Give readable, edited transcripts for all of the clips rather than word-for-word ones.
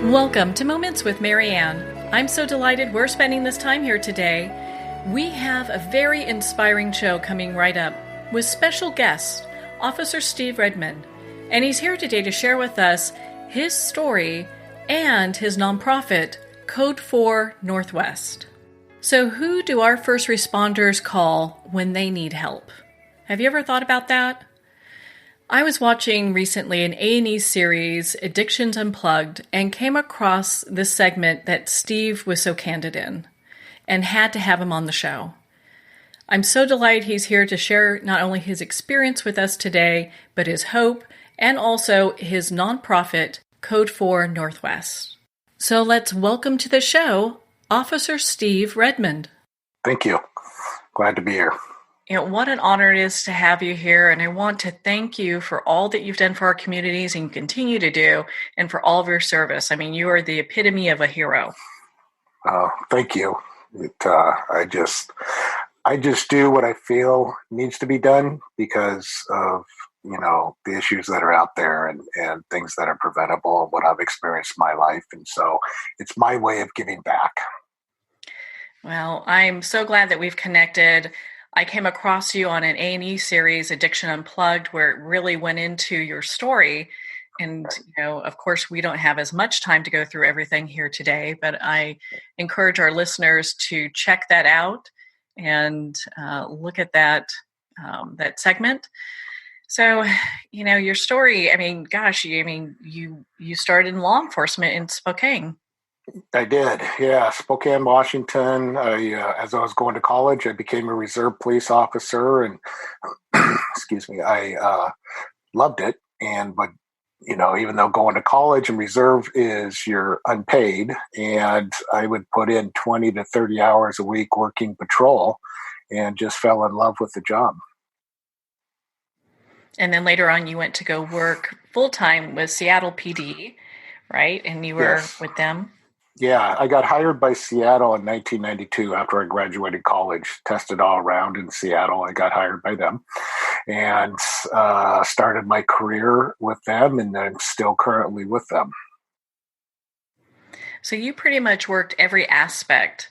Welcome to Moments with Marianne. I'm so delighted we're spending this time here today. We have a very inspiring show coming right up with special guest, Officer Steve-Redmond. And he's here today to share with us his story and his nonprofit, Code 4 Northwest. So who do our first responders call when they need help? Have you ever thought about that? I was watching recently an A&E series, Addictions Unplugged, and came across this segment that Steve was so candid in and had to have him on the show. I'm so delighted he's here to share not only his experience with us today, but his hope and also his nonprofit, Code 4 Northwest. So let's welcome to the show, Officer Steve-Redmond. Thank you. Glad to be here. You know, what an honor it is to have you here, and I want to thank you for all that you've done for our communities and continue to do, and for all of your service. I mean, you are the epitome of a hero. Thank you. I just do what I feel needs to be done because of, the issues that are out there and things that are preventable and what I've experienced in my life. And so it's my way of giving back. Well, I'm so glad that we've connected. I came across you on an A&E series, Addiction Unplugged, where it really went into your story. And, of course, we don't have as much time to go through everything here today, but I encourage our listeners to check that out and look at that segment. So, your story, you started in law enforcement in Spokane. I did, yeah. Spokane, Washington. As I was going to college, I became a reserve police officer, and I loved it. But even though going to college and reserve you're unpaid, and I would put in 20 to 30 hours a week working patrol, and just fell in love with the job. And then later on, you went to go work full time with Seattle PD, right? And you were with them. Yeah, I got hired by Seattle in 1992 after I graduated college, tested all around in Seattle. I got hired by them and started my career with them, and I'm still currently with them. So you pretty much worked every aspect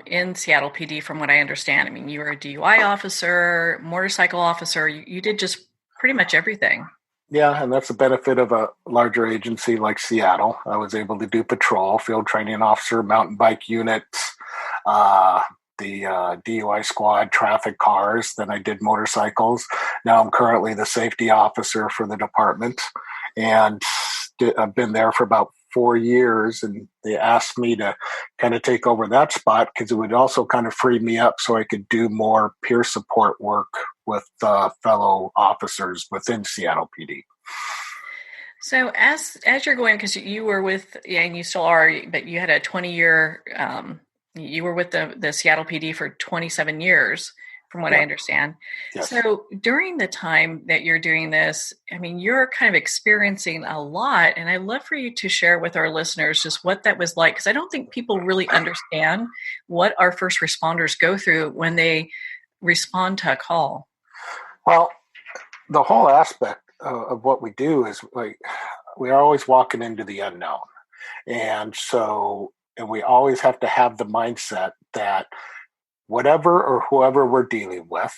in Seattle PD, from what I understand. I mean, you were a DUI officer, motorcycle officer. You did just pretty much everything. Yeah, and that's the benefit of a larger agency like Seattle. I was able to do patrol, field training officer, mountain bike units, the DUI squad, traffic cars. Then I did motorcycles. Now I'm currently the safety officer for the department, and I've been there for about 4 years, and they asked me to kind of take over that spot because it would also kind of free me up so I could do more peer support work with fellow officers within Seattle PD. So as you're going, because you were with, and you still are, but you had a 20-year, you were with the Seattle PD for 27 years, from what I understand. Yes. So during the time that you're doing this, I mean, you're kind of experiencing a lot, and I'd love for you to share with our listeners just what that was like, because I don't think people really understand what our first responders go through when they respond to a call. Well, the whole aspect of what we do is like we are always walking into the unknown. And we always have to have the mindset that whatever or whoever we're dealing with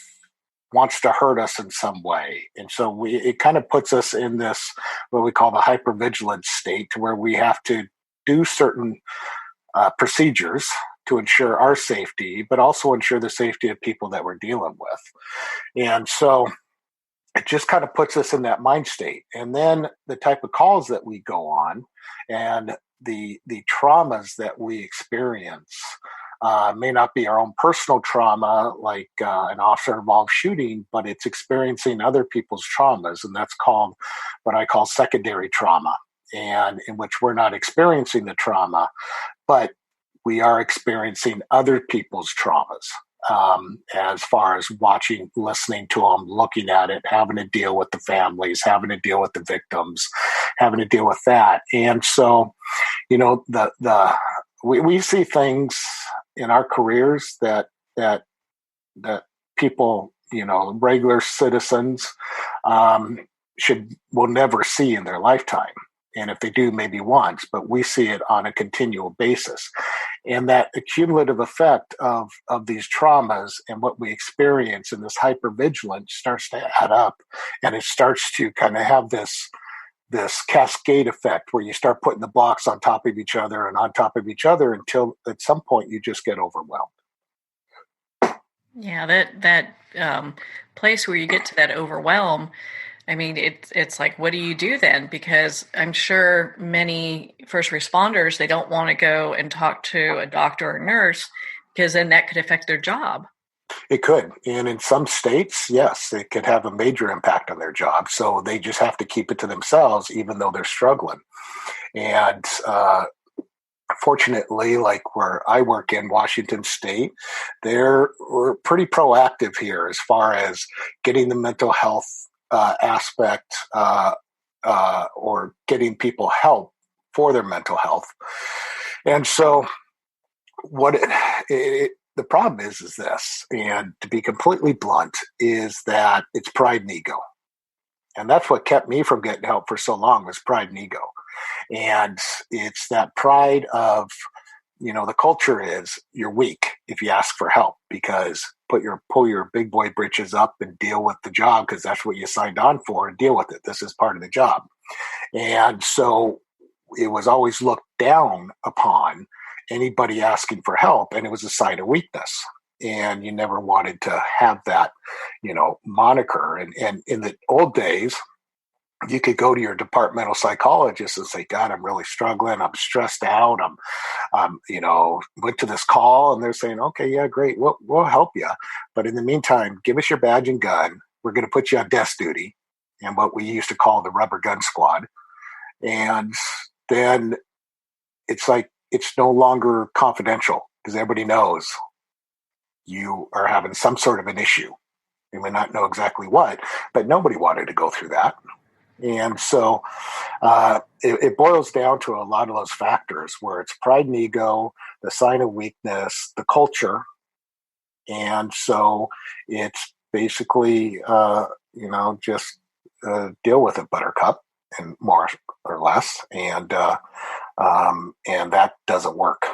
wants to hurt us in some way. And so it kind of puts us in this, what we call the hypervigilance state, where we have to do certain procedures to ensure our safety, but also ensure the safety of people that we're dealing with. And so it just kind of puts us in that mind state. And then the type of calls that we go on and the traumas that we experience may not be our own personal trauma, like an officer-involved shooting, but it's experiencing other people's traumas. And that's called what I call secondary trauma, and in which we're not experiencing the trauma, but we are experiencing other people's traumas, as far as watching, listening to them, looking at it, having to deal with the families, having to deal with the victims, having to deal with that. And so, we see things in our careers that people, regular citizens will never see in their lifetime. And if they do, maybe once, but we see it on a continual basis. And that accumulative effect of these traumas and what we experience in this hypervigilance starts to add up, and it starts to kind of have this cascade effect where you start putting the blocks on top of each other and on top of each other until at some point you just get overwhelmed. Yeah, that place where you get to that overwhelm, I mean, it's like, what do you do then? Because I'm sure many first responders, they don't want to go and talk to a doctor or nurse because then that could affect their job. It could. And in some states, yes, it could have a major impact on their job. So they just have to keep it to themselves, even though they're struggling. And fortunately, like where I work in Washington State, we're pretty proactive here as far as getting the mental health aspect or getting people help for their mental health. And so the problem is this, and to be completely blunt, is that it's pride and ego. And that's what kept me from getting help for so long, was pride and ego. And it's that pride of, the culture is you're weak if you ask for help, because pull your big boy britches up and deal with the job, because that's what you signed on for, and deal with it. This is part of the job. And so it was always looked down upon, anybody asking for help, and it was a sign of weakness. And you never wanted to have that, moniker. And in the old days, you could go to your departmental psychologist and say, God, I'm really struggling. I'm stressed out. Went to this call, and they're saying, okay, yeah, great. We'll help you. But in the meantime, give us your badge and gun. We're going to put you on desk duty, and what we used to call the rubber gun squad. And then it's like, it's no longer confidential, because everybody knows you are having some sort of an issue. You may not know exactly what, but nobody wanted to go through that. And so it boils down to a lot of those factors where it's pride and ego, the sign of weakness, the culture. And so it's basically, just deal with it, buttercup, and more or less. And that doesn't work.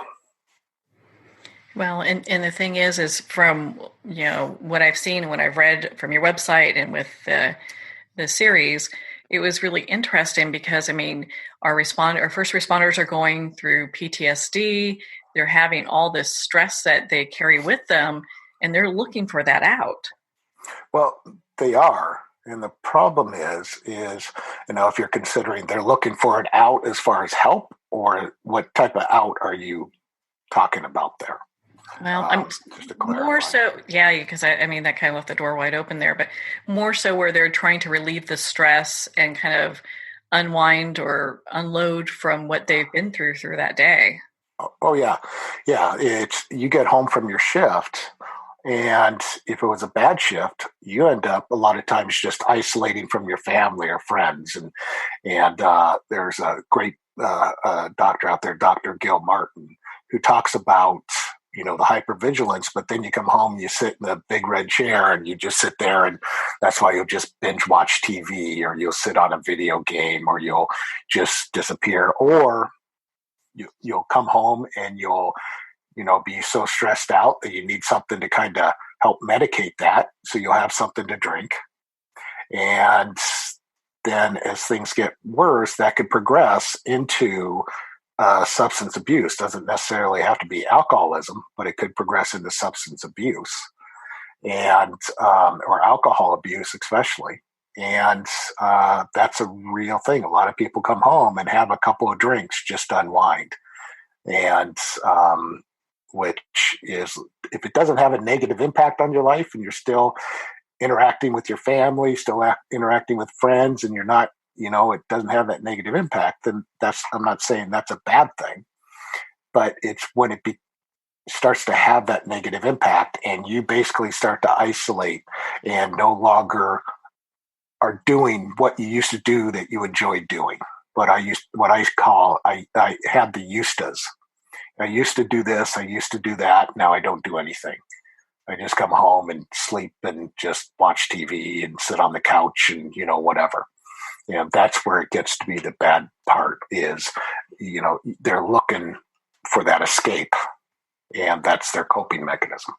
Well, and the thing is from, what I've seen, what I've read from your website and with the series, it was really interesting because, our first responders are going through PTSD. They're having all this stress that they carry with them, and they're looking for that out. Well, they are. And the problem is, if you're considering they're looking for an out as far as help, or what type of out are you talking about there? Well, I'm more so, yeah, because that kind of left the door wide open there, but more so where they're trying to relieve the stress and kind of unwind or unload from what they've been through that day. Oh yeah. Yeah. It's, you get home from your shift, and if it was a bad shift, you end up a lot of times just isolating from your family or friends. And there's a great doctor out there, Dr. Gil Martin, who talks about, the hypervigilance, but then you come home, you sit in the big red chair, and you just sit there, and that's why you'll just binge watch TV, or you'll sit on a video game, or you'll just disappear, or you'll come home and you'll, be so stressed out that you need something to kind of help medicate that. So you'll have something to drink. And then as things get worse, that could progress into substance abuse. Doesn't necessarily have to be alcoholism, but it could progress into substance abuse, and or alcohol abuse especially. And that's a real thing. A lot of people come home and have a couple of drinks just to unwind. And which is, if it doesn't have a negative impact on your life, and you're still interacting with your family, still interacting with friends, and you're not, it doesn't have that negative impact, then I'm not saying that's a bad thing, but it's when it starts to have that negative impact, and you basically start to isolate and no longer are doing what you used to do that you enjoyed doing. What I had the ustas. I used to do this, I used to do that. Now I don't do anything. I just come home and sleep and just watch TV and sit on the couch and, whatever. And that's where it gets to be the bad part is, they're looking for that escape, and that's their coping mechanism.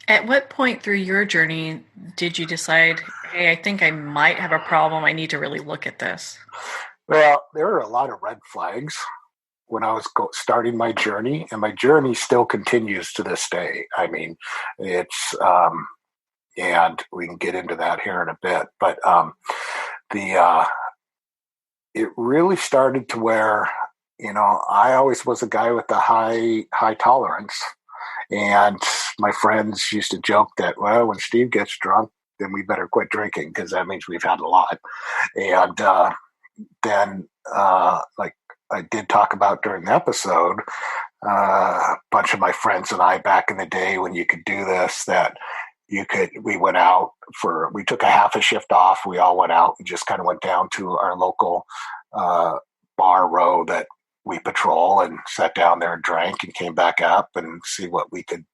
At what point through your journey did you decide, hey, I think I might have a problem. I need to really look at this? Well, there are a lot of red flags when I was starting my journey, and my journey still continues to this day. I mean, it's, and we can get into that here in a bit, but it really started to where, I always was a guy with a high tolerance. And my friends used to joke that, well, when Steve gets drunk, then we better quit drinking because that means we've had a lot. And then, like I did talk about during the episode, a bunch of my friends and I back in the day when you could do this, that we went out we took a half a shift off. We all went out and just kind of went down to our local bar row that we patrol and sat down there and drank and came back up and see what we could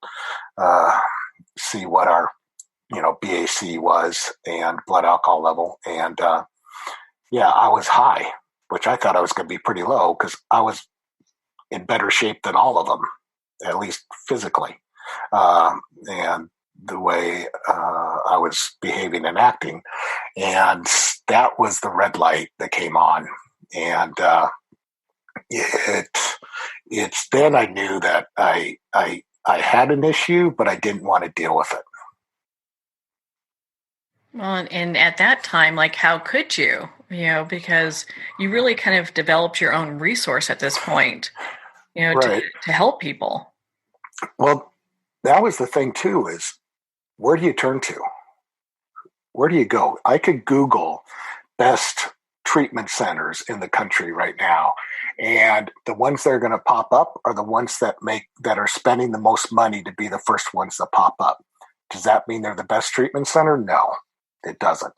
see what our BAC was and blood alcohol level. And I was high, which I thought I was going to be pretty low because I was in better shape than all of them, at least physically, and the way I was behaving and acting. And that was the red light that came on. And it's then I knew that I had an issue, but I didn't want to deal with it. Well, and at that time, like, how could you? Because you really kind of developed your own resource at this point, Right. to help people. Well, that was the thing too, is where do you turn to? Where do you go? I could Google best treatment centers in the country right now, and the ones that are going to pop up are the ones that are spending the most money to be the first ones that pop up. Does that mean they're the best treatment center? No, it doesn't.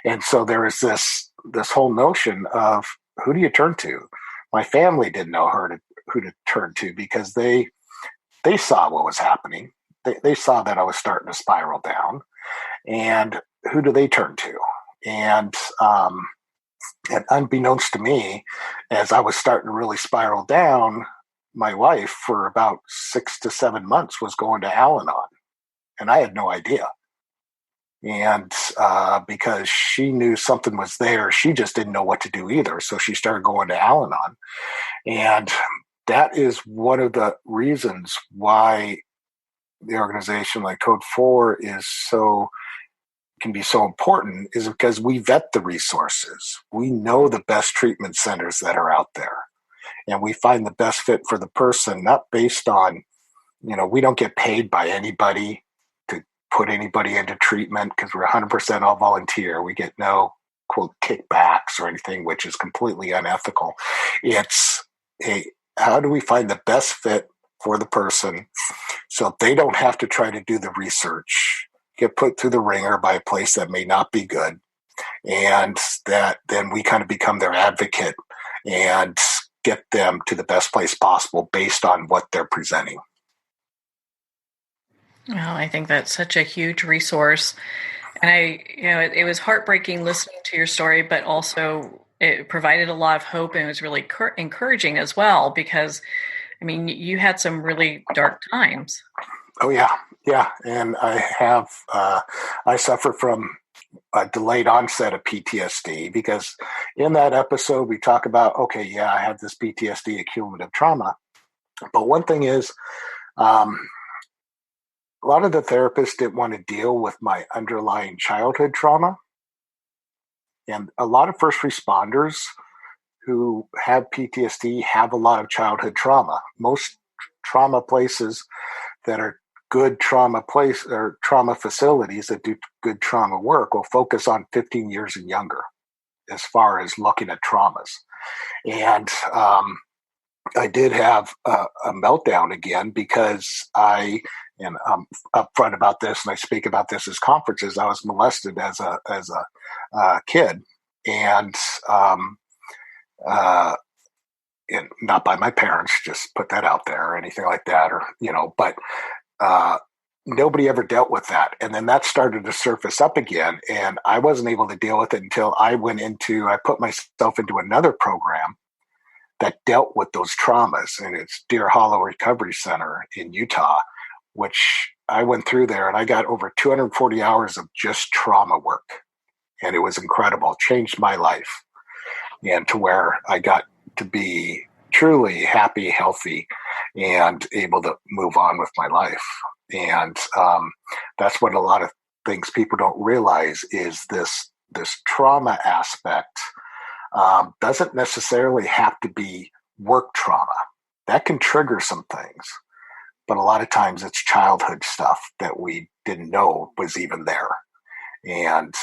And so there is this whole notion of, who do you turn to? My family didn't know who to turn to because they saw what was happening. They saw that I was starting to spiral down, and who do they turn to? And unbeknownst to me, as I was starting to really spiral down, my wife for about 6 to 7 months was going to Al-Anon, and I had no idea. And because she knew something was there, she just didn't know what to do either. So she started going to Al-Anon. And that is one of the reasons why the organization like Code 4 can be so important, is because we vet the resources. We know the best treatment centers that are out there, and we find the best fit for the person, not based on, we don't get paid by anybody to put anybody into treatment because we're 100% all volunteer. We get no, quote, kickbacks or anything, which is completely unethical. It's how do we find the best fit for the person so they don't have to try to do the research, get put through the ringer by a place that may not be good, and that then we kind of become their advocate and get them to the best place possible based on what they're presenting. Well, I think that's such a huge resource. And it was heartbreaking listening to your story, but also it provided a lot of hope, and it was really encouraging as well, because, I mean, you had some really dark times. Oh, yeah. Yeah. And I suffer from a delayed onset of PTSD, because in that episode, we talk about, okay, yeah, I have this PTSD, accumulative trauma. But one thing is, a lot of the therapists didn't want to deal with my underlying childhood trauma. And a lot of first responders who have PTSD have a lot of childhood trauma. Most trauma places that are good trauma or trauma facilities that do good trauma work will focus on 15 years and younger as far as looking at traumas. And I did have a meltdown again because I'm upfront about this, and I speak about this as conferences. I was molested as a kid, and not by my parents, just put that out there or anything like that, or but nobody ever dealt with that. And then that started to surface up again. And I wasn't able to deal with it until I put myself into another program that dealt with those traumas. And it's Deer Hollow Recovery Center in Utah, which I went through there, and I got over 240 hours of just trauma work. And it was incredible. It changed my life, and to where I got to be truly happy, healthy, and able to move on with my life. And that's what a lot of things people don't realize is this trauma aspect doesn't necessarily have to be work trauma. That can trigger some things, but a lot of times it's childhood stuff that we didn't know was even there. And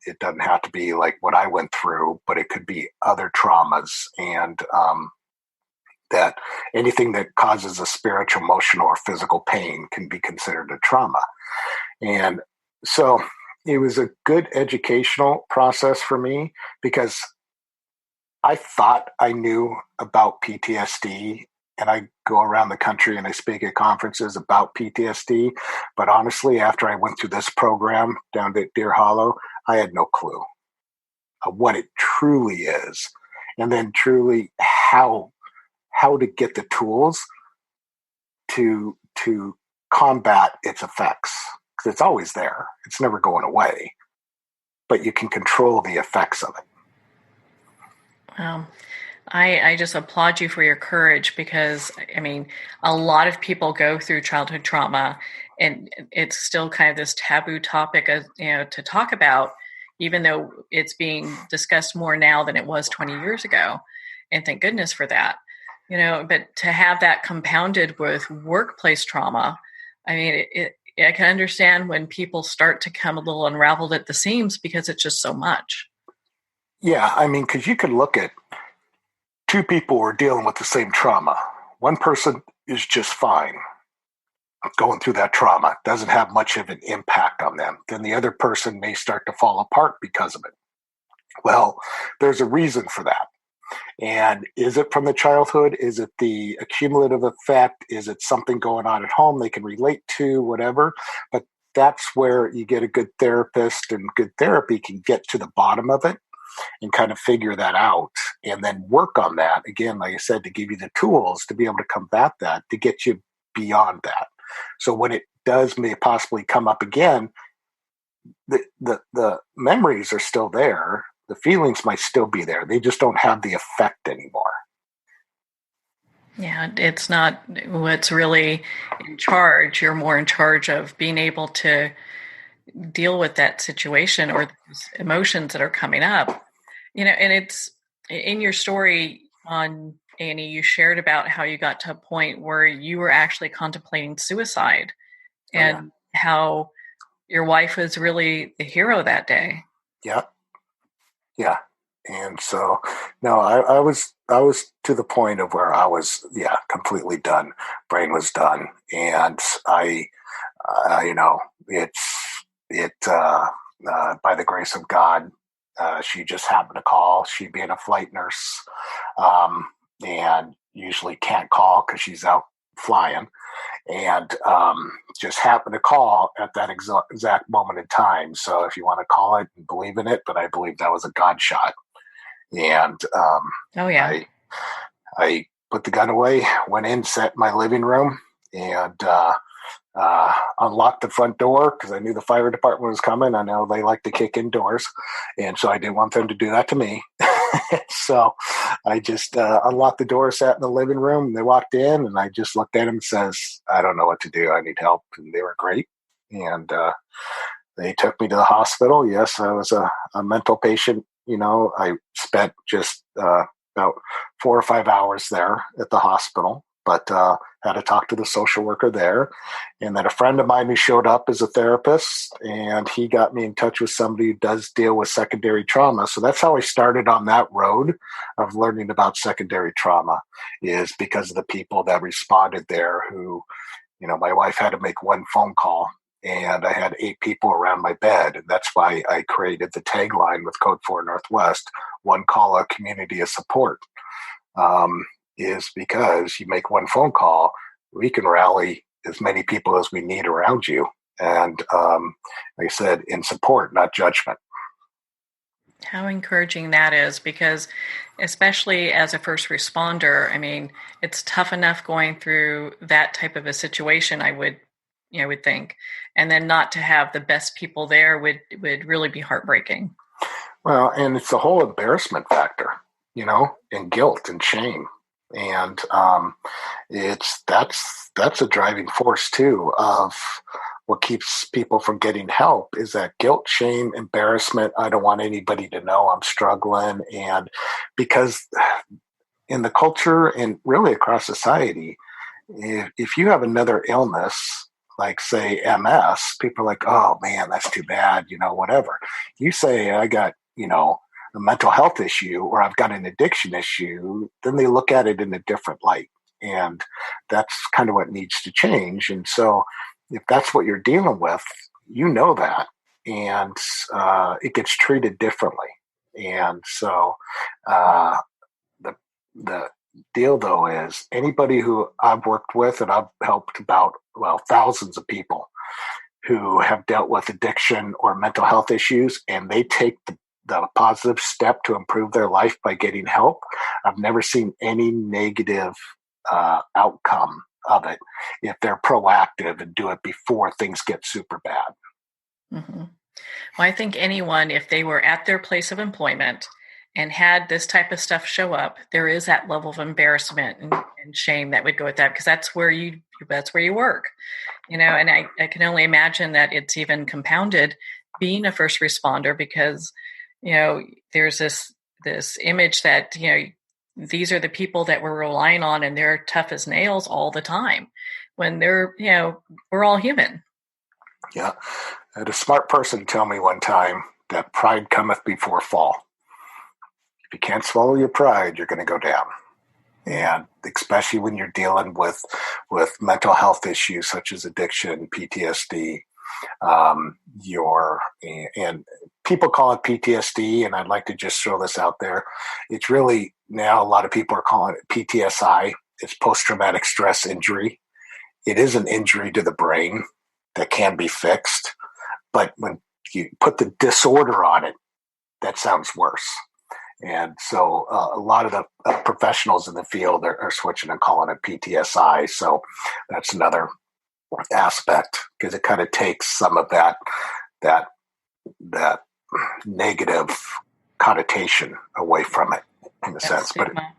it doesn't have to be like what I went through, but it could be other traumas, and that anything that causes a spiritual, emotional, or physical pain can be considered a trauma. And so it was a good educational process for me, because I thought I knew about PTSD, and I go around the country and I speak at conferences about PTSD. But honestly, after I went through this program down at Deer Hollow, I had no clue of what it truly is, and then truly how to get the tools to combat its effects. Because it's always there. It's never going away. But you can control the effects of it. I just applaud you for your courage, because, I mean, a lot of people go through childhood trauma, and it's still kind of this taboo topic, to talk about, even though it's being discussed more now than it was 20 years ago. And thank goodness for that. But to have that compounded with workplace trauma, I mean, I can understand when people start to come a little unraveled at the seams, because it's just so much. Yeah, I mean, because you could look at two people who are dealing with the same trauma. One person is just fine going through that trauma, doesn't have much of an impact on them. Then the other person may start to fall apart because of it. Well, there's a reason for that. And is it from the childhood? Is it the accumulative effect? Is it something going on at home they can relate to, whatever? But that's where you get a good therapist, and good therapy can get to the bottom of it and kind of figure that out, and then work on that. Again, like I said, to give you the tools to be able to combat that, to get you beyond that. So when it does may possibly come up again, the memories are still there. The feelings might still be there. They just don't have the effect anymore. Yeah, it's not what's really in charge. You're more in charge of being able to deal with that situation or those emotions that are coming up. And it's in your story on Annie, you shared about how you got to a point where you were actually contemplating suicide, and how your wife was really the hero that day. Yeah. Yeah. And so, no, I was to the point of where I was, completely done. Brain was done. And by the grace of God, she just happened to call. She being a flight nurse, and usually can't call because she's out flying, and just happened to call at that exact moment in time. So if you want to call it and believe in it, but I believe that was a God shot. And I put the gun away, went in, sat in my living room, and unlocked the front door because I knew the fire department was coming. I know they like to kick indoors, and so I didn't want them to do that to me. So I just unlocked the door, sat in the living room, and they walked in, and I just looked at them and says, I don't know what to do. I need help. And they were great. And they took me to the hospital. Yes, I was a mental patient. I spent just about 4 or 5 hours there at the hospital, but had to talk to the social worker there. And then a friend of mine who showed up as a therapist, and he got me in touch with somebody who does deal with secondary trauma. So that's how I started on that road of learning about secondary trauma, is because of the people that responded there who, my wife had to make one phone call, and I had 8 people around my bed. And that's why I created the tagline with Code 4 Northwest, one call, a community of support. Is because you make one phone call, we can rally as many people as we need around you. And like I said, in support, not judgment. How encouraging that is, because especially as a first responder, I mean, it's tough enough going through that type of a situation, I would think. And then not to have the best people there would really be heartbreaking. Well, and it's the whole embarrassment factor, and guilt and shame. And that's a driving force too of what keeps people from getting help is that guilt, shame, embarrassment. I don't want anybody to know I'm struggling. And because in the culture and really across society, if you have another illness, like say MS, people are like, oh man, that's too bad, whatever. You say I got, a mental health issue or I've got an addiction issue, then they look at it in a different light. And that's kind of what needs to change. And so if that's what you're dealing with, that, and it gets treated differently. And so the deal, though, is anybody who I've worked with and I've helped thousands of people who have dealt with addiction or mental health issues, and they take the positive step to improve their life by getting help. I've never seen any negative outcome of it if they're proactive and do it before things get super bad. Mm-hmm. Well, I think anyone, if they were at their place of employment and had this type of stuff show up, there is that level of embarrassment and shame that would go with that, because that's where you work, and I can only imagine that it's even compounded being a first responder, because there's this image that these are the people that we're relying on and they're tough as nails all the time, when they're we're all human. Yeah. I had a smart person tell me one time that pride cometh before fall. If you can't swallow your pride, you're going to go down. And especially when you're dealing with mental health issues such as addiction, PTSD, and people call it PTSD, and I'd like to just throw this out there. It's really, now a lot of people are calling it PTSI. It's post-traumatic stress injury. It is an injury to the brain that can be fixed, but when you put the disorder on it, that sounds worse. And so a lot of the professionals in the field are switching and calling it PTSI. So that's another aspect, because it kind of takes some of that negative connotation away from it in a sense. Stigma.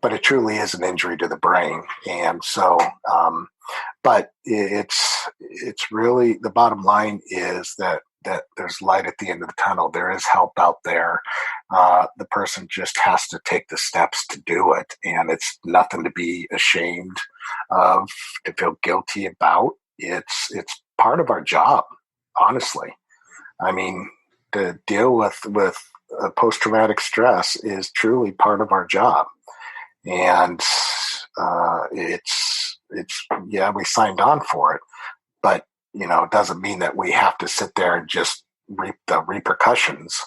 But it truly is an injury to the brain. And so, but it's really, the bottom line is that there's light at the end of the tunnel. There is help out there. The person just has to take the steps to do it. And it's nothing to be ashamed of, to feel guilty about. It's part of our job, honestly. I mean, to deal with post-traumatic stress is truly part of our job. And it's we signed on for it, but it doesn't mean that we have to sit there and just reap the repercussions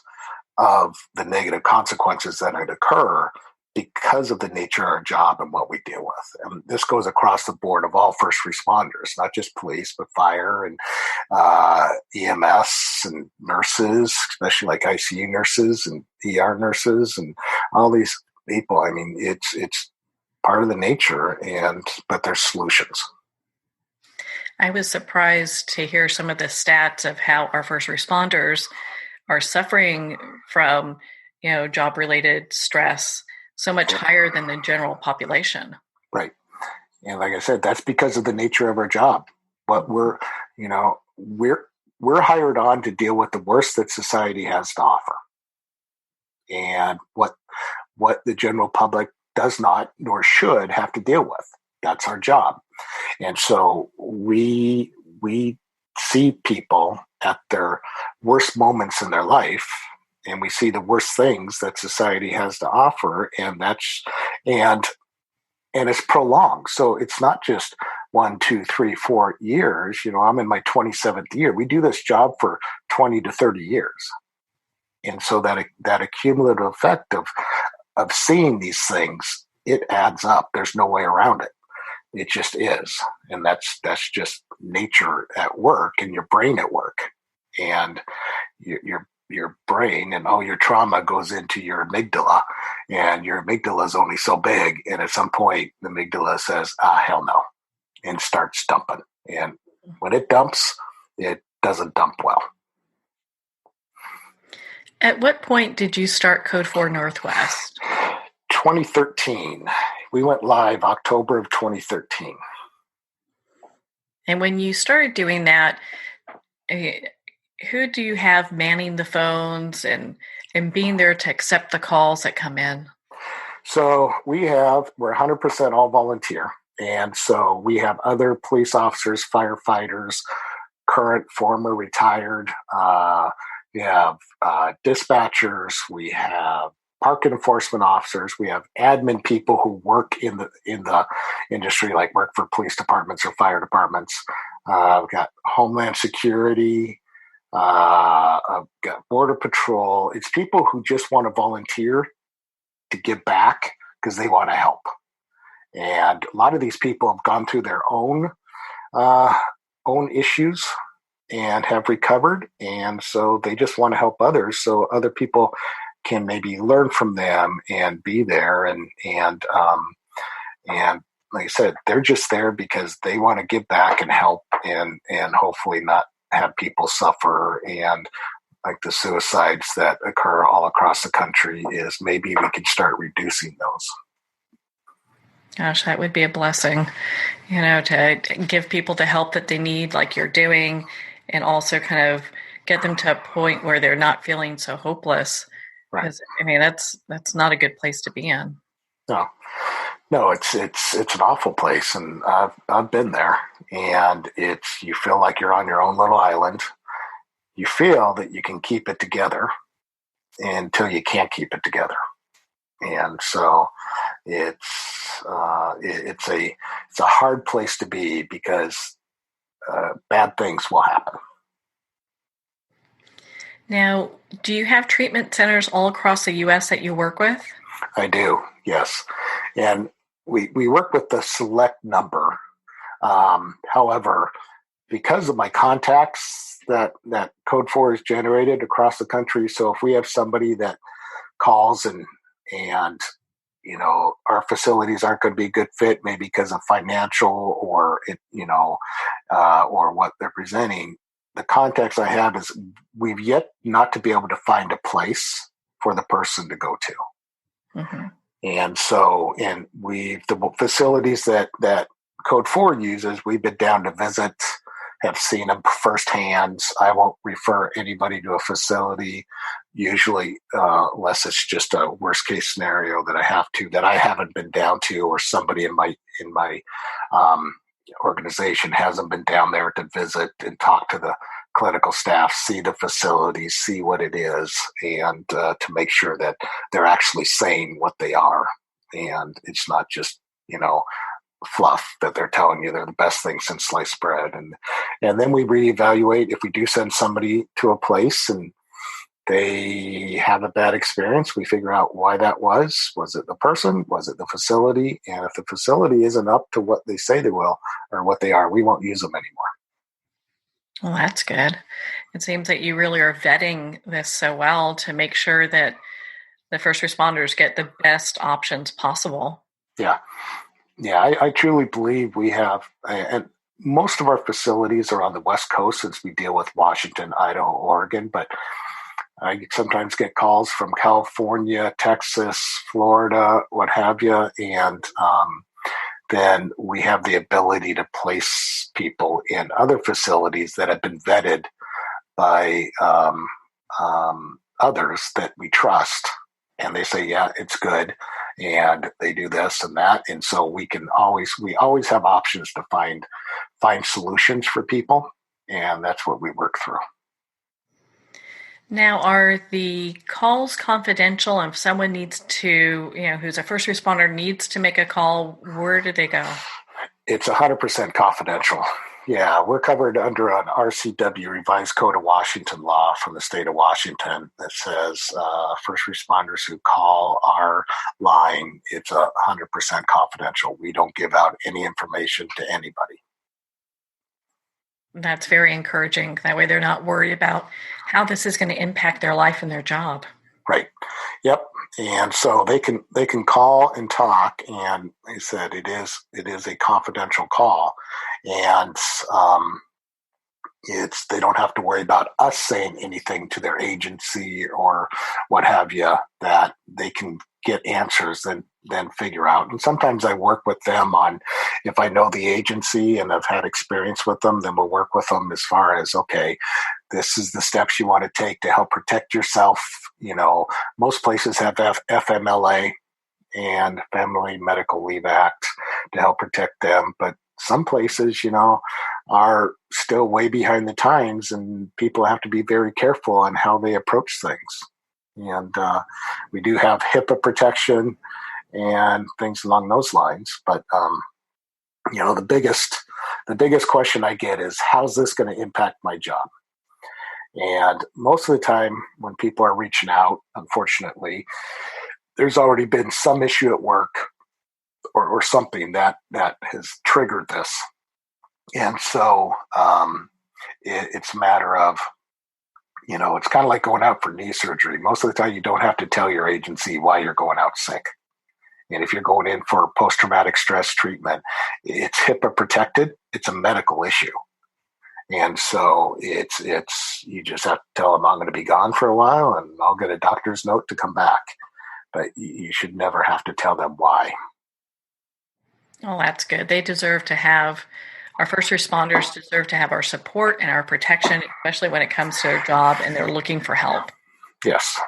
of the negative consequences that would occur because of the nature of our job and what we deal with. And this goes across the board of all first responders, not just police, but fire and EMS and nurses, especially like ICU nurses and ER nurses and all these people. I mean, it's part of the nature, but there's solutions. I was surprised to hear some of the stats of how our first responders are suffering from, job-related stress so much higher than the general population. Right. And like I said, that's because of the nature of our job. But we're hired on to deal with the worst that society has to offer. And what the general public does not nor should have to deal with. That's our job. And so we see people at their worst moments in their life, and we see the worst things that society has to offer, and it's prolonged. So it's not just 1, 2, 3, 4 years. I'm in my 27th year. We do this job for 20 to 30 years. And so that accumulative effect of seeing these things, it adds up. There's no way around it. It just is. And that's just nature at work and your brain at work. And your brain and all your trauma goes into your amygdala, and your amygdala is only so big. And at some point, the amygdala says, hell no, and starts dumping. And when it dumps, it doesn't dump well. At what point did you start Code 4 Northwest? 2013. We went live October of 2013. And when you started doing that, who do you have manning the phones and being there to accept the calls that come in? So we're 100% all volunteer. And so we have other police officers, firefighters, current, former, retired. We have dispatchers. We have park enforcement officers. We have admin people who work in the industry, like work for police departments or fire departments. We've got Homeland Security. I've got Border Patrol. It's people who just want to volunteer to give back because they want to help. And a lot of these people have gone through their own issues and have recovered. And so they just want to help others so other people can maybe learn from them and be there. And like I said, they're just there because they want to give back and help and hopefully not have people suffer. And like the suicides that occur all across the country, is maybe we can start reducing those. Gosh, that would be a blessing, to give people the help that they need, like you're doing, and also kind of get them to a point where they're not feeling so hopeless. Right. That's not a good place to be in. No, it's an awful place, and I've been there, and you feel like you're on your own little island. You feel that you can keep it together until you can't keep it together, and so it's a hard place to be because bad things will happen. Now, do you have treatment centers all across the U.S. that you work with? I do, yes, and we work with the select number. However, because of my contacts that Code 4 has generated across the country, so if we have somebody that calls and our facilities aren't going to be a good fit, maybe because of financial or or what they're presenting, the contacts I have is we've yet not to be able to find a place for the person to go to. Mm-hmm. And so, the facilities that Code 4 uses, we've been down to visit, have seen them firsthand. I won't refer anybody to a facility, usually, unless it's just a worst case scenario that I haven't been down to, or somebody in my organization hasn't been down there to visit and talk to the clinical staff, see the facilities, see what it is, and to make sure that they're actually saying what they are. And it's not just, fluff that they're telling you they're the best thing since sliced bread. And then we reevaluate if we do send somebody to a place and they have a bad experience. We figure out why that was. Was it the person? Was it the facility? And if the facility isn't up to what they say they will or what they are, we won't use them anymore. Well, that's good. It seems that you really are vetting this so well to make sure that the first responders get the best options possible. Yeah. I truly believe we have, and most of our facilities are on the West Coast since we deal with Washington, Idaho, Oregon, but I sometimes get calls from California, Texas, Florida, what have you, and then we have the ability to place people in other facilities that have been vetted by others that we trust, and they say, yeah, it's good, and they do this and that, and so we always have options to find solutions for people, and that's what we work through. Now, are the calls confidential? If someone needs to, who's a first responder needs to make a call, where do they go? It's 100% confidential. Yeah, we're covered under an RCW, Revised Code of Washington law from the state of Washington that says first responders who call our line, it's 100% confidential. We don't give out any information to anybody. That's very encouraging. That way they're not worried about how this is going to impact their life and their job. Right. Yep. And so they can call and talk, and they said it is a confidential call, and they don't have to worry about us saying anything to their agency or what have you, that they can get answers and then figure out. And sometimes I work with them on, if I know the agency and I've had experience with them, then we'll work with them as far as, okay, this is the steps you want to take to help protect yourself. Most places have FMLA and Family Medical Leave Act to help protect them, but some places, are still way behind the times, and people have to be very careful on how they approach things. And we do have HIPAA protection and things along those lines. But the biggest question I get is, how's this going to impact my job? And most of the time when people are reaching out, unfortunately, there's already been some issue at work or something that has triggered this. And so it's a matter of, it's kind of like going out for knee surgery. Most of the time you don't have to tell your agency why you're going out sick. And if you're going in for post-traumatic stress treatment, it's HIPAA protected. It's a medical issue. And so it's you just have to tell them, I'm going to be gone for a while and I'll get a doctor's note to come back. But you should never have to tell them why. Well, that's good. Our first responders deserve to have our support and our protection, especially when it comes to their job and they're looking for help. Yes,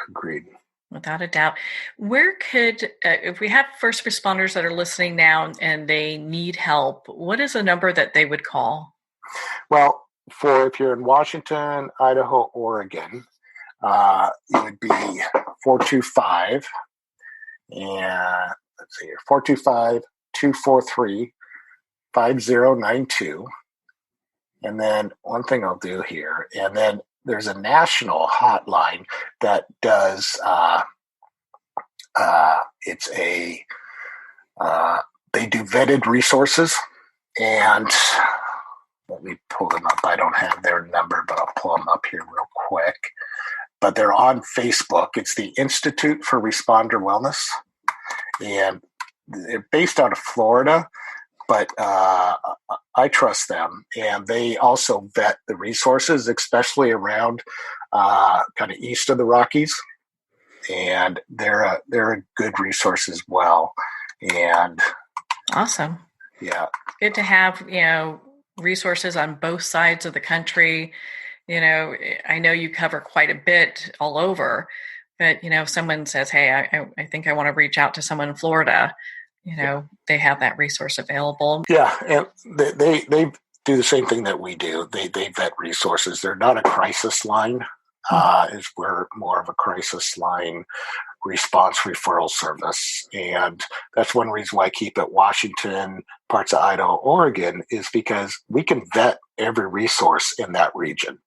agreed. Without a doubt. Where could, if we have first responders that are listening now and they need help, what is a number that they would call? Well, if you're in Washington, Idaho, Oregon, it would be 425, and let's see here, 425-243-5092. And then one thing I'll do here, and then there's a national hotline that does, they do vetted resources, and let me pull them up. I don't have their number, but I'll pull them up here real quick. But they're on Facebook. It's the Institute for Responder Wellness, and they're based out of Florida, but I trust them, and they also vet the resources, especially around kind of east of the Rockies, and they're a good resource as well. And awesome, yeah, good to have resources on both sides of the country. I know you cover quite a bit all over, but if someone says, "Hey, I think I want to reach out to someone in Florida," they have that resource available. Yeah, and they do the same thing that we do. They vet resources. They're not a crisis line. We're more of a crisis line response referral service. And that's one reason why I keep it Washington, parts of Idaho, Oregon, is because we can vet every resource in that region.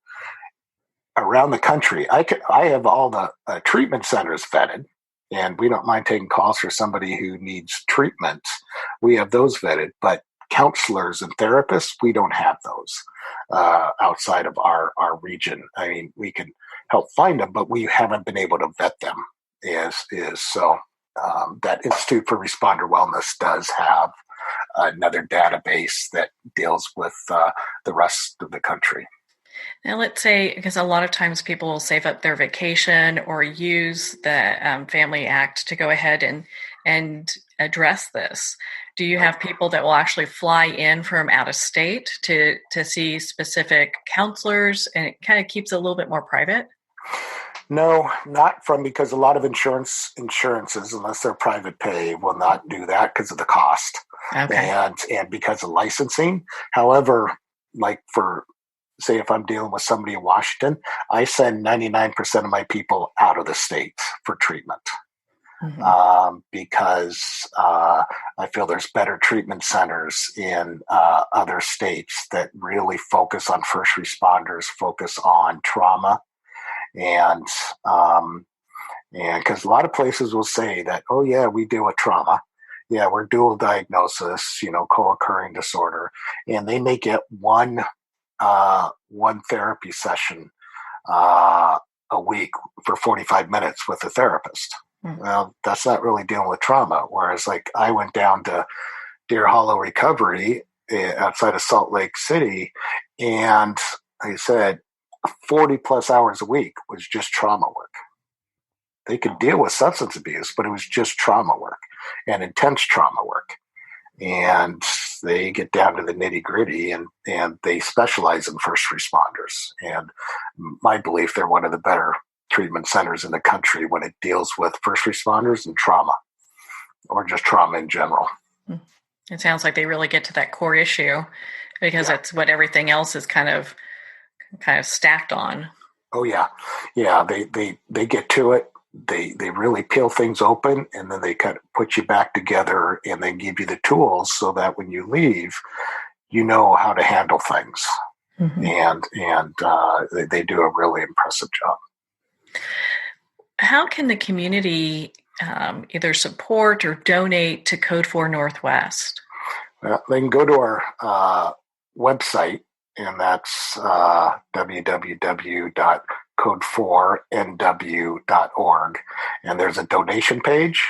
Around the country, I have all the treatment centers vetted, and we don't mind taking calls for somebody who needs treatment. We have those vetted, but counselors and therapists, we don't have those outside of our region. I mean, we can help find them, but we haven't been able to vet them. So that Institute for Responder Wellness does have another database that deals with the rest of the country. Now, let's say, because a lot of times people will save up their vacation or use the Family Act to go ahead and address this. Do you have people that will actually fly in from out of state to see specific counselors, and it kind of keeps it a little bit more private? No, not because a lot of insurances, unless they're private pay, will not do that because of the cost. Okay. And because of licensing. However, like say if I'm dealing with somebody in Washington, I send 99% of my people out of the state for treatment. because I feel there's better treatment centers in other states that really focus on first responders, focus on trauma, and because a lot of places will say that, oh yeah, we deal with trauma. Yeah, we're dual diagnosis, co-occurring disorder, and they may get one therapy session a week for 45 minutes with a therapist. Well, that's not really dealing with trauma. Whereas, like, I went down to Deer Hollow Recovery outside of Salt Lake City, and like I said, 40 plus hours a week was just trauma work. They could deal with substance abuse, but it was just trauma work and intense trauma work. And they get down to the nitty gritty, and they specialize in first responders. And my belief, they're one of the better treatment centers in the country when it deals with first responders and trauma, or just trauma in general. It sounds like they really get to that core issue, because that's what everything else is kind of stacked on. Oh yeah. They get to it. They really peel things open, and then they kind of put you back together, and they give you the tools so that when you leave, you know how to handle things. And they do a really impressive job. How can the community either support or donate to Code 4 Northwest? They can go to our website, and that's www.code4nw.org. And there's a donation page,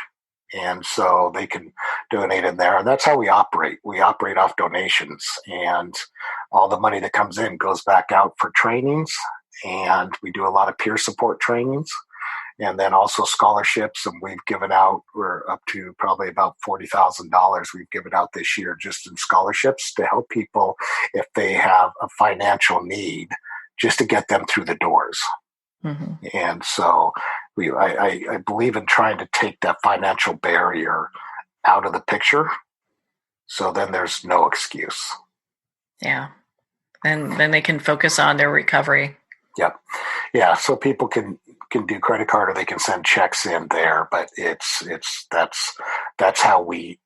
and so they can donate in there. And that's how we operate. We operate off donations, and all the money that comes in goes back out for trainings. And we do a lot of peer support trainings, and then also scholarships. And we've given out, we're up to probably about $40,000 we've given out this year just in scholarships to help people if they have a financial need, just to get them through the doors. And so I believe in trying to take that financial barrier out of the picture, so then there's no excuse. Yeah. And then they can focus on their recovery. Yep. Yeah. So people can do credit card, or they can send checks in there, but that's how we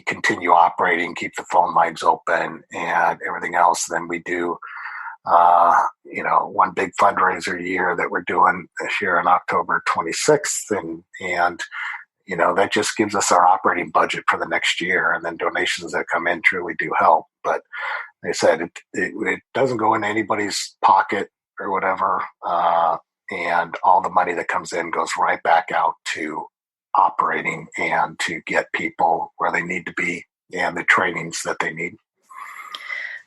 continue operating, keep the phone lines open and everything else. Then we do, one big fundraiser a year that we're doing this year on October 26th. And that just gives us our operating budget for the next year. And then donations that come in truly do help. But like I said, it doesn't go into anybody's pocket or whatever. And all the money that comes in goes right back out to operating and to get people where they need to be and the trainings that they need.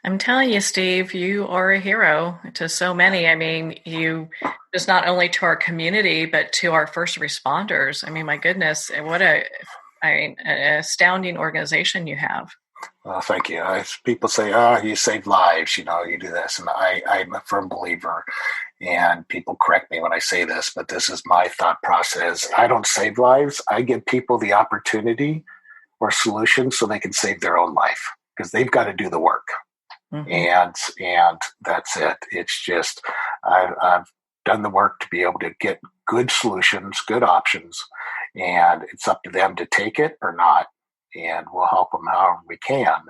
I'm telling you, Steve, you are a hero to so many. I mean, you just not only to our community, but to our first responders. I mean, my goodness, what an astounding organization you have. Thank you. People say, you save lives, you do this. And I'm a firm believer, and people correct me when I say this, but this is my thought process. I don't save lives. I give people the opportunity or solutions so they can save their own life, because they've got to do the work. And that's it. It's just, I've done the work to be able to get good solutions, good options, and it's up to them to take it or not. And we'll help them however we can,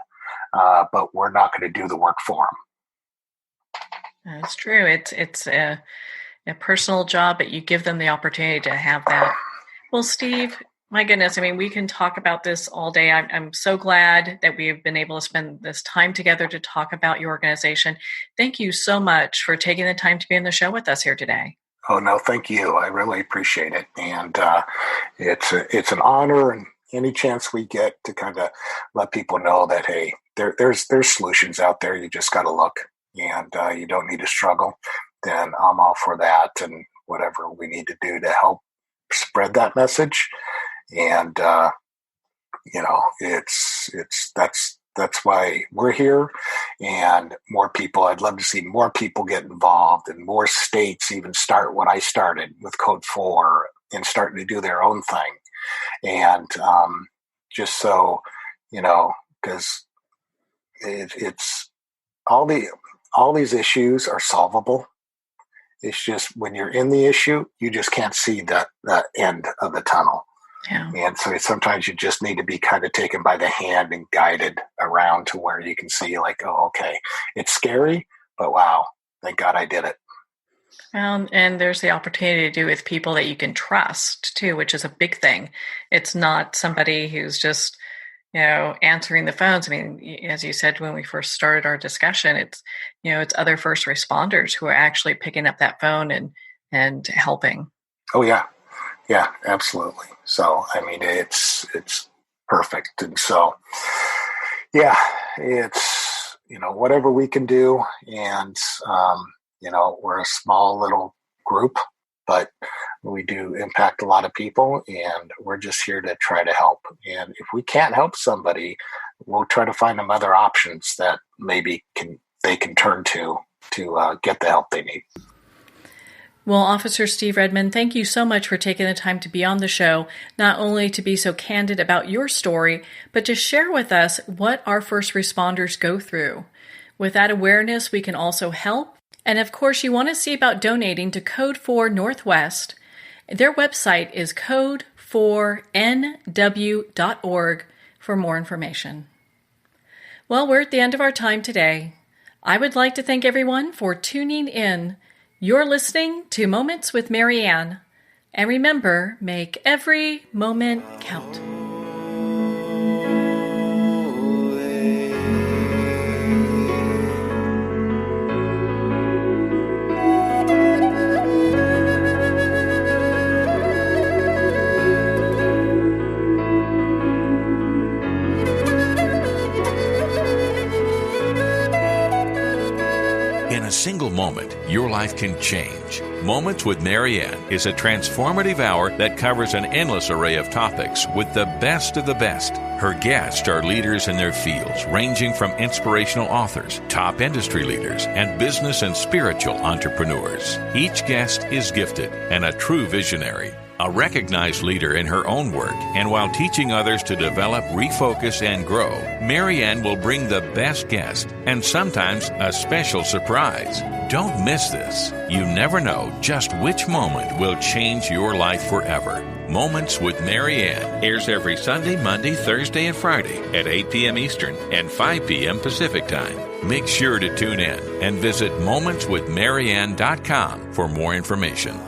but we're not going to do the work for them. That's true. It's a personal job, but you give them the opportunity to have that. Well, Steve, my goodness, I mean, we can talk about this all day. I'm so glad that we've been able to spend this time together to talk about your organization. Thank you so much for taking the time to be on the show with us here today. Oh, no, thank you. I really appreciate it. And it's an honor, and any chance we get to kind of let people know that, hey, there's solutions out there. You just got to look, and you don't need to struggle. Then I'm all for that, and whatever we need to do to help spread that message. And that's why we're here, and more people. I'd love to see more people get involved, and more states even start what I started with Code 4 and starting to do their own thing. And just so, because it's all these issues are solvable. It's just when you're in the issue, you just can't see that end of the tunnel. Yeah. And so sometimes you just need to be kind of taken by the hand and guided around to where you can see like, oh, okay, it's scary, but wow, thank God I did it. And there's the opportunity to do with people that you can trust too, which is a big thing. It's not somebody who's just, answering the phones. I mean, as you said, when we first started our discussion, it's other first responders who are actually picking up that phone and helping. Oh yeah. Yeah, absolutely. So, I mean, it's perfect. And so, yeah, it's, whatever we can do. And, we're a small little group, but we do impact a lot of people, and we're just here to try to help. And if we can't help somebody, we'll try to find them other options that maybe they can turn to get the help they need. Well, Officer Steve-Redmond, thank you so much for taking the time to be on the show, not only to be so candid about your story, but to share with us what our first responders go through. With that awareness, we can also help. And of course, you want to see about donating to Code 4 Northwest. Their website is code4nw.org for more information. Well, we're at the end of our time today. I would like to thank everyone for tuning in. You're listening to Moments with Marianne. And remember, make every moment count. In a single moment, your life can change. Moments with Marianne is a transformative hour that covers an endless array of topics with the best of the best. Her guests are leaders in their fields, ranging from inspirational authors, top industry leaders, and business and spiritual entrepreneurs. Each guest is gifted and a true visionary. A recognized leader in her own work, and while teaching others to develop, refocus, and grow, Marianne will bring the best guest and sometimes a special surprise. Don't miss this. You never know just which moment will change your life forever. Moments with Marianne airs every Sunday, Monday, Thursday, and Friday at 8 p.m. Eastern and 5 p.m. Pacific Time. Make sure to tune in and visit momentswithmarianne.com for more information.